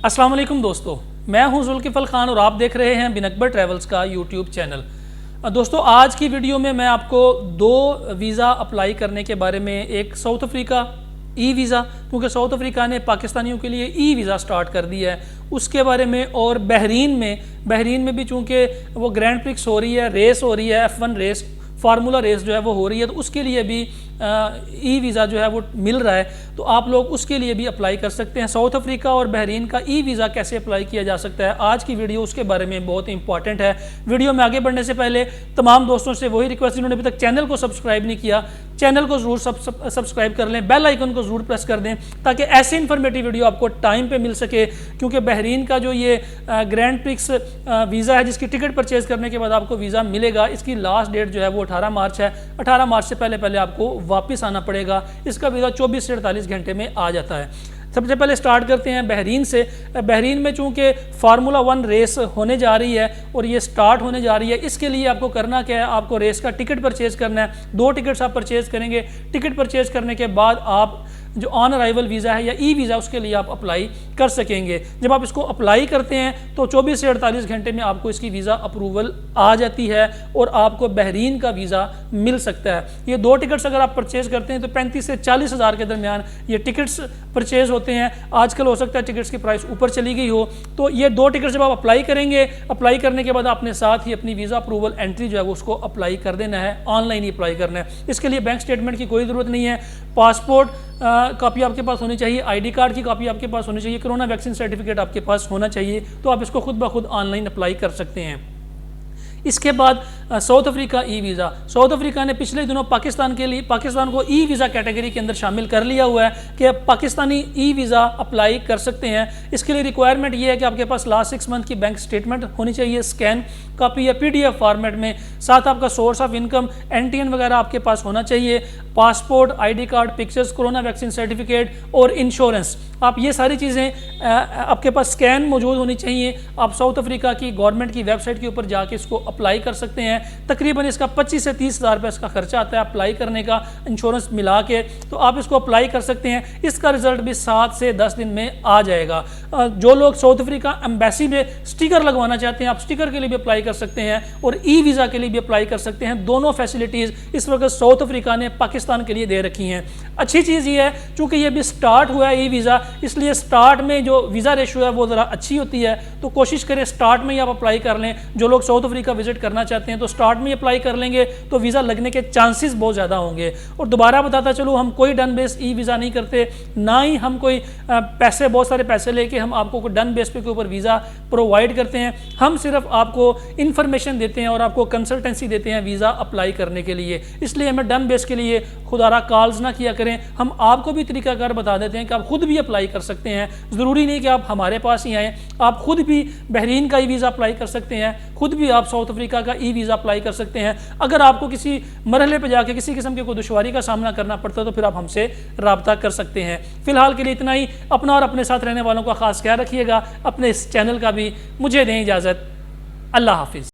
अस्सलाम वालेकुम दोस्तों, मैं हूं जुल्किफल खान और आप देख रहे हैं बिन अकबर ट्रैवल्स का यूट्यूब चैनल। दोस्तों, आज की वीडियो में मैं आपको दो वीज़ा अप्लाई करने के बारे में, एक साउथ अफ्रीका ई वीज़ा, क्योंकि साउथ अफ्रीका ने पाकिस्तानियों के लिए ई वीज़ा स्टार्ट कर दिया है, उसके बारे में, और बहरीन में भी चूँकि वो ग्रैंड प्रिक्स हो रही है, रेस हो रही है, F1 रेस, फार्मूला रेस जो है वो हो रही है, तो उसके लिए भी ई वीज़ा जो है वो मिल रहा है, तो आप लोग उसके लिए भी अप्लाई कर सकते हैं। साउथ अफ्रीका और बहरीन का ई वीज़ा कैसे अप्लाई किया जा सकता है, आज की वीडियो उसके बारे में बहुत इंपॉर्टेंट है। वीडियो में आगे बढ़ने से पहले तमाम दोस्तों से वही रिक्वेस्ट, जिन्होंने अभी तक चैनल को सब्सक्राइब नहीं किया, चैनल को ज़रूर सब्सक्राइब कर लें, बेल आइकन को ज़रूर प्रेस कर दें, ताकि ऐसी इन्फॉर्मेटिव वीडियो आपको टाइम पे मिल सके। क्योंकि बहरीन का जो ये ग्रैंड प्रिक्स वीज़ा है, जिसकी टिकट परचेज़ करने के बाद आपको वीज़ा मिलेगा, इसकी लास्ट डेट जो है वो 18 मार्च है। 18 मार्च से पहले आपको वापस आना पड़ेगा। इसका वीज़ा 24 से 48 घंटे में आ जाता है। सबसे पहले स्टार्ट करते हैं बहरीन से। बहरीन में चूँकि फार्मूला 1 रेस होने जा रही है और ये स्टार्ट होने जा रही है, इसके लिए आपको करना क्या है, आपको रेस का टिकट परचेज़ करना है। 2 टिकट्स आप परचेज़ करेंगे। टिकट परचेज़ करने के बाद आप जो ऑन अराइवल वीज़ा है या ई वीज़ा, उसके लिए आप अप्लाई कर सकेंगे। जब आप इसको अप्लाई करते हैं तो 24 से 48 घंटे में आपको इसकी वीज़ा अप्रूवल आ जाती है और आपको बहरीन का वीज़ा मिल सकता है। ये 2 टिकट्स अगर आप परचेज़ करते हैं तो 35 से 40 हज़ार के दरमियान ये टिकट्स परचेज़ होते हैं। आजकल हो सकता है टिकट्स की प्राइस ऊपर चली गई हो। तो ये 2 टिकट्स जब आप अप्लाई करेंगे, अप्लाई करने के बाद आपने साथ ही अपनी वीज़ा अप्रूवल एंट्री जो है वो उसको अप्लाई कर देना है, ऑनलाइन ही अप्लाई करना है। इसके लिए बैंक स्टेटमेंट की कोई ज़रूरत नहीं है। पासपोर्ट कॉपी आपके पास होनी चाहिए, आईडी कार्ड की कॉपी आपके पास होनी चाहिए, कोरोना वैक्सीन सर्टिफिकेट आपके पास होना चाहिए। तो आप इसको खुद ब खुद ऑनलाइन अप्लाई कर सकते हैं। इसके बाद south Africa e visa. South Africa ने पिछले दिनों पाकिस्तान को ई वीज़ा कैटेगरी के अंदर शामिल कर लिया हुआ है कि पाकिस्तानी ई वीज़ा अप्लाई कर सकते हैं। इसके लिए रिक्वायरमेंट ये है कि आपके पास लास्ट 6 मंथ की बैंक स्टेटमेंट होनी चाहिए, स्कैन कॉपी या PDF फॉर्मेट में। साथ आपका सोर्स ऑफ इनकम NTN वगैरह आपके पास होना चाहिए। Passport, ID card, pictures, corona vaccine certificate और इंश्योरेंस, आप ये सारी चीज़ें आपके पास स्कैन मौजूद होनी चाहिए। आप साउथ अफ्रीका की गवर्नमेंट की वेबसाइट के ऊपर जाके इसको अप्लाई कर सकते हैं। तकरीबन इसका 25 से 30 हज़ार रुपये इसका खर्चा आता है अप्लाई करने का, इंश्योरेंस मिला के। तो आप इसको अप्लाई कर सकते हैं। इसका रिजल्ट भी 7 से 10 दिन में आ जाएगा। जो लोग साउथ अफ्रीका एम्बेसी में स्टिकर लगवाना चाहते हैं, आप स्टिकर के लिए भी अप्लाई कर सकते हैं और ई वीज़ा के लिए भी अप्लाई कर सकते हैं। दोनों फैसिलिटीज़ इस वक्त साउथ अफ्रीका ने पाकिस्तान के लिए दे रखी हैं। अच्छी चीज़ ये है, चूँकि ये भी स्टार्ट हुआ है ई वीज़ा, इसलिए स्टार्ट में जो वीज़ा रेशो है वो ज़रा अच्छी होती है। तो कोशिश करें स्टार्ट में ही आप अप्लाई कर लें। जो लोग साउथ अफ्रीका विजिट करना चाहते हैं तो स्टार्ट में ही अप्लाई कर लेंगे तो वीज़ा लगने के चांसेस बहुत ज़्यादा होंगे। और दोबारा बताता चलूँ, हम कोई डन बेस ई वीज़ा नहीं करते, ना ही हम कोई बहुत सारे पैसे लेके हम आपको कोई डन बेस पे के ऊपर वीज़ा प्रोवाइड करते हैं। हम सिर्फ आपको इन्फॉर्मेशन देते हैं और आपको कंसल्टेंसी देते हैं वीज़ा अप्लाई करने के लिए। इसलिए हमें डन बेस के लिए खुदारा कॉल्स ना किया करें। हम आपको भी तरीकाकार बता देते हैं कि आप खुद भी अप्लाई कर सकते हैं। ज़रूरी नहीं कि आप हमारे पास ही आएँ, आप खुद भी बहरीन का ई वीज़ा अप्लाई कर सकते हैं, खुद भी आप साउथ अफ्रीका का ई वीज़ा अप्लाई कर सकते हैं। अगर आपको किसी मरहले पे जाके किसी किस्म की कोई दुश्वारी का सामना करना पड़ता है तो फिर आप हमसे रब्ता कर सकते हैं। फिलहाल के लिए इतना ही। अपना और अपने साथ रहने वालों का खास ख्याल रखिएगा। अपने इस चैनल का भी मुझे दें इजाज़त। अल्लाह हाफिज़।